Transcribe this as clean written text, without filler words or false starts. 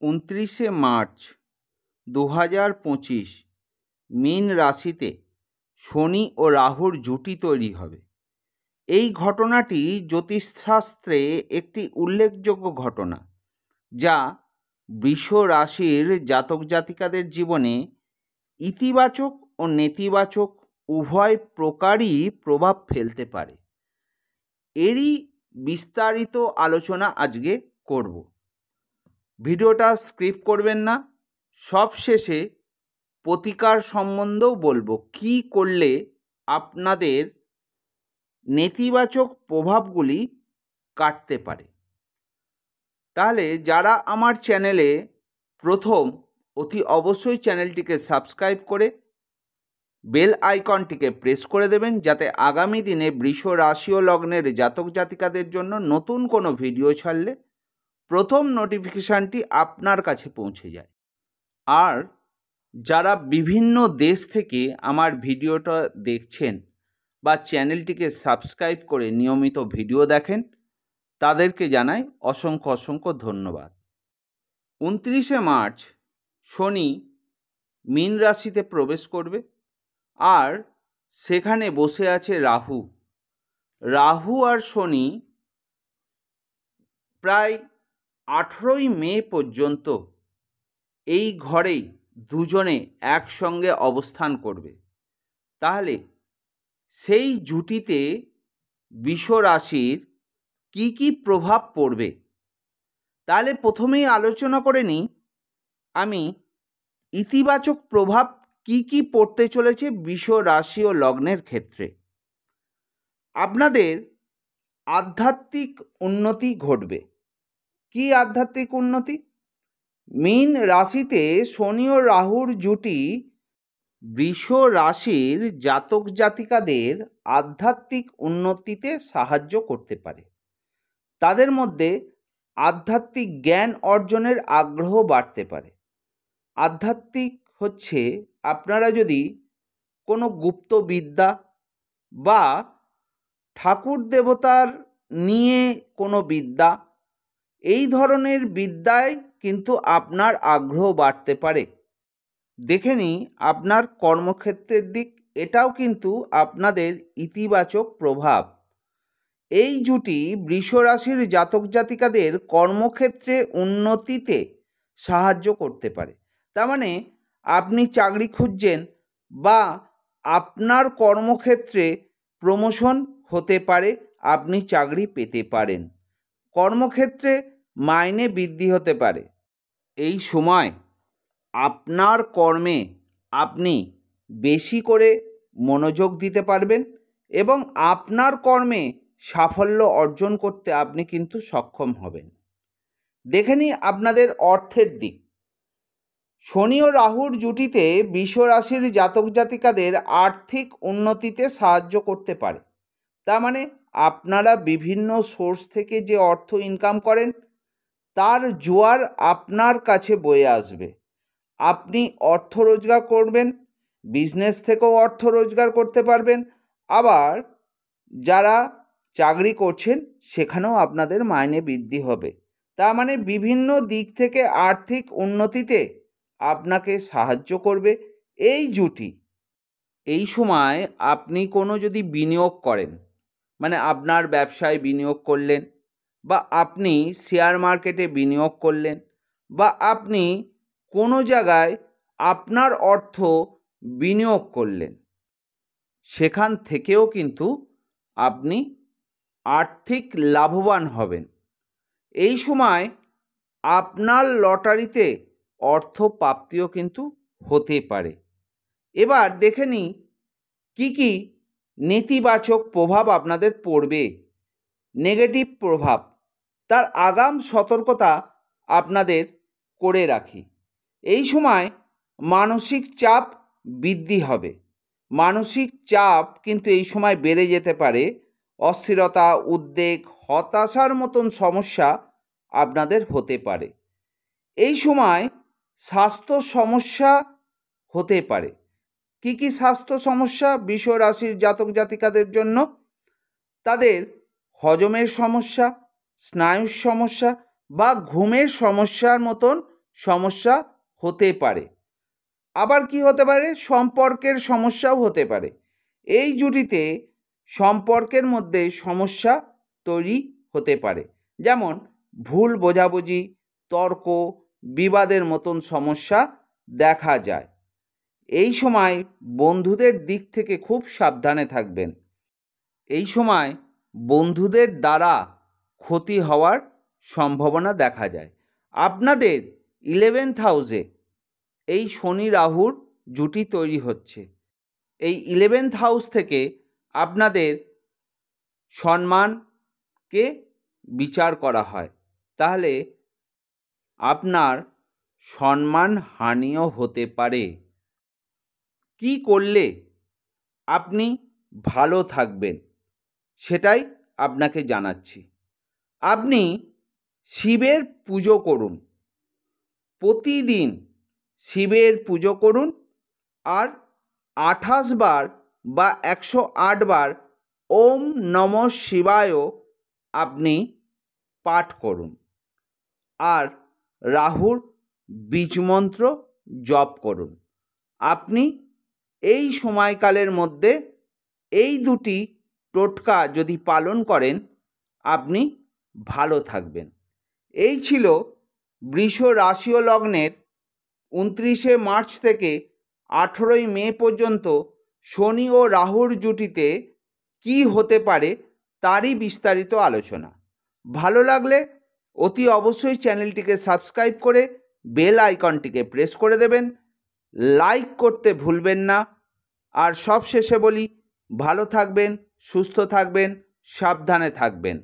29 March 2025 মীন রাশিতে শনি ও রাহুর জুটি তৈরি হবে। এই ঘটনাটি জ্যোতিষশাস্ত্রে একটি উল্লেখযোগ্য ঘটনা, যা বৃষ রাশির জাতক জাতিকাদের জীবনে ইতিবাচক ও নেতিবাচক উভয় প্রকারই প্রভাব ফেলতে পারে। এরই বিস্তারিত আলোচনা আজকে করব। ভিডিওটা স্কিপ করবেন না। সবশেষে প্রতিকার সম্বন্ধেও বলবো, কি করলে আপনাদের নেতিবাচক প্রভাবগুলি কাটতে পারে। তাহলে যারা আমার চ্যানেলে প্রথম, অতি অবশ্যই চ্যানেলটিকে সাবস্ক্রাইব করে বেল আইকনটিকে প্রেস করে দেবেন, যাতে আগামী দিনে বৃষ রাশি ও লগ্নের জাতক জাতিকাদের জন্য নতুন কোনো ভিডিও ছাড়লে প্রথম নোটিফিকেশানটি আপনার কাছে পৌঁছে যায়। আর যারা বিভিন্ন দেশ থেকে আমার ভিডিওটা দেখছেন বা চ্যানেলটিকে সাবস্ক্রাইব করে নিয়মিত ভিডিও দেখেন, তাদেরকে জানাই অসংখ্য অসংখ্য ধন্যবাদ। 29 মার্চ শনি মীন রাশিতে প্রবেশ করবে, আর সেখানে বসে আছে রাহু। রাহু আর শনি প্রায় 18 মে পর্যন্ত এই ঘরেই দুজনে একসঙ্গে অবস্থান করবে। তাহলে সেই জুটিতে বৃষ রাশির কি কি প্রভাব পড়বে, তাহলে প্রথমেই আলোচনা করে নিই আমি ইতিবাচক প্রভাব কি কি পড়তে চলেছে বৃষ রাশি ও লগ্নের ক্ষেত্রে। আপনাদের আধ্যাত্মিক উন্নতি ঘটবে। কি আধ্যাত্মিক উন্নতি? মীন রাশিতে শনি ও রাহুর জুটি বৃষ রাশির জাতক জাতিকাদের আধ্যাত্মিক উন্নতিতে সাহায্য করতে পারে। তাদের মধ্যে আধ্যাত্মিক জ্ঞান অর্জনের আগ্রহ বাড়তে পারে। আধ্যাত্মিক হচ্ছে, আপনারা যদি কোনো গুপ্ত বিদ্যা বা ঠাকুর দেবতার নিয়ে কোনো বিদ্যা, এই ধরনের বিদ্যায় কিন্তু আপনার আগ্রহ বাড়তে পারে। দেখে নিই আপনার কর্মক্ষেত্রের দিক, এটাও কিন্তু আপনাদের ইতিবাচক প্রভাব। এই জুটি বৃষ রাশির জাতক জাতিকাদের কর্মক্ষেত্রে উন্নতিতে সাহায্য করতে পারে। তার মানে আপনি চাকরি খুঁজছেন বা আপনার কর্মক্ষেত্রে প্রমোশন হতে পারে, আপনি চাকরি পেতে পারেন, কর্মক্ষেত্রে মাইনে বৃদ্ধি হতে পারে। এই সময় আপনার কর্মে আপনি বেশি করে মনোযোগ দিতে পারবেন এবং আপনার কর্মে সাফল্য অর্জন করতে আপনি কিন্তু সক্ষম হবেন। দেখে নিই আপনাদের অর্থের দিক। শনি ও রাহুর জুটিতে বৃষ রাশির জাতক জাতিকাদের আর্থিক উন্নতিতে সাহায্য করতে পারে। তার মানে আপনারা বিভিন্ন সোর্স থেকে যে অর্থ ইনকাম করেন, তার জোয়ার আপনার কাছে বয়ে আসবে। আপনি অর্থ রোজগার করবেন, বিজনেস থেকেও অর্থ রোজগার করতে পারবেন। আবার যারা চাকরি করছেন, সেখানেও আপনাদের মাইনে বৃদ্ধি হবে। তার মানে বিভিন্ন দিক থেকে আর্থিক উন্নতিতে আপনাকে সাহায্য করবে এই জুটি। এই সময় আপনি কোনো যদি বিনিয়োগ করেন, মানে আপনার ব্যবসায় বিনিয়োগ করলেন, বা আপনি শেয়ার মার্কেটে বিনিয়োগ করলেন, বা আপনি কোনো জায়গায় আপনার অর্থ বিনিয়োগ করলেন, সেখান থেকেও কিন্তু আপনি আর্থিক লাভবান হবেন। এই সময় আপনার লটারিতে অর্থ প্রাপ্তিও কিন্তু হতে পারে। এবার দেখে নিই কী কী নেতিবাচক প্রভাব আপনাদের পড়বে, নেগেটিভ প্রভাব। তার আগাম সতর্কতা আপনাদের করে রাখি। এই সময় মানসিক চাপ বৃদ্ধি হবে। মানসিক চাপ কিন্তু এই সময় বেড়ে যেতে পারে। অস্থিরতা, উদ্বেগ, হতাশার মতন সমস্যা আপনাদের হতে পারে। এই সময় স্বাস্থ্য সমস্যা হতে পারে। কি কি স্বাস্থ্য সমস্যা বৃষ রাশির জাতক জাতিকাদের জন্য? তাদের হজমের সমস্যা, স্নায়ুর সমস্যা বা ঘুমের সমস্যার মতন সমস্যা হতে পারে। আবার কি হতে পারে, সম্পর্কের সমস্যাও হতে পারে। এই জুটিতে সম্পর্কের মধ্যে সমস্যা তৈরি হতে পারে, যেমন ভুল বোঝাবুঝি, তর্ক, বিবাদের মতন সমস্যা দেখা যায়। এই সময় বন্ধুদের দিক থেকে খুব সাবধানে থাকবেন। এই সময় বন্ধুদের দ্বারা ক্ষতি হওয়ার সম্ভাবনা দেখা যায়। আপনাদের 11th হাউসে এই শনি রাহুর জুটি তৈরি হচ্ছে। এই 11th হাউস থেকে আপনাদের সম্মানকে বিচার করা হয়, তাহলে আপনার সম্মান হানিও হতে পারে। কি করলে আপনি ভালো থাকবেন সেটাই আপনাকে জানাচ্ছি। আপনি শিবের পুজো করুন, প্রতিদিন শিবের পুজো করুন, আর 28 বার বা 108 বার ওম নমঃ শিবায় আপনি পাঠ করুন, আর রাহুর বীজমন্ত্র জপ করুন। আপনি এই সময়কালের মধ্যে এই দুটি টোটকা যদি পালন করেন, আপনি ভালো থাকবেন। এই ছিল বৃষ রাশি ও লগ্নের 29শে মার্চ থেকে 18ই মে পর্যন্ত শনি ও রাহুর জুটিতে কি হতে পারে তারই বিস্তারিত আলোচনা। ভালো লাগলে অতি অবশ্যই চ্যানেলটিকে সাবস্ক্রাইব করে বেল আইকনটিকে প্রেস করে দেবেন, লাইক করতে ভুলবেন না। আর সব শেষে বলি, ভালো থাকবেন, সুস্থ থাকবেন, সাবধানে থাকবেন।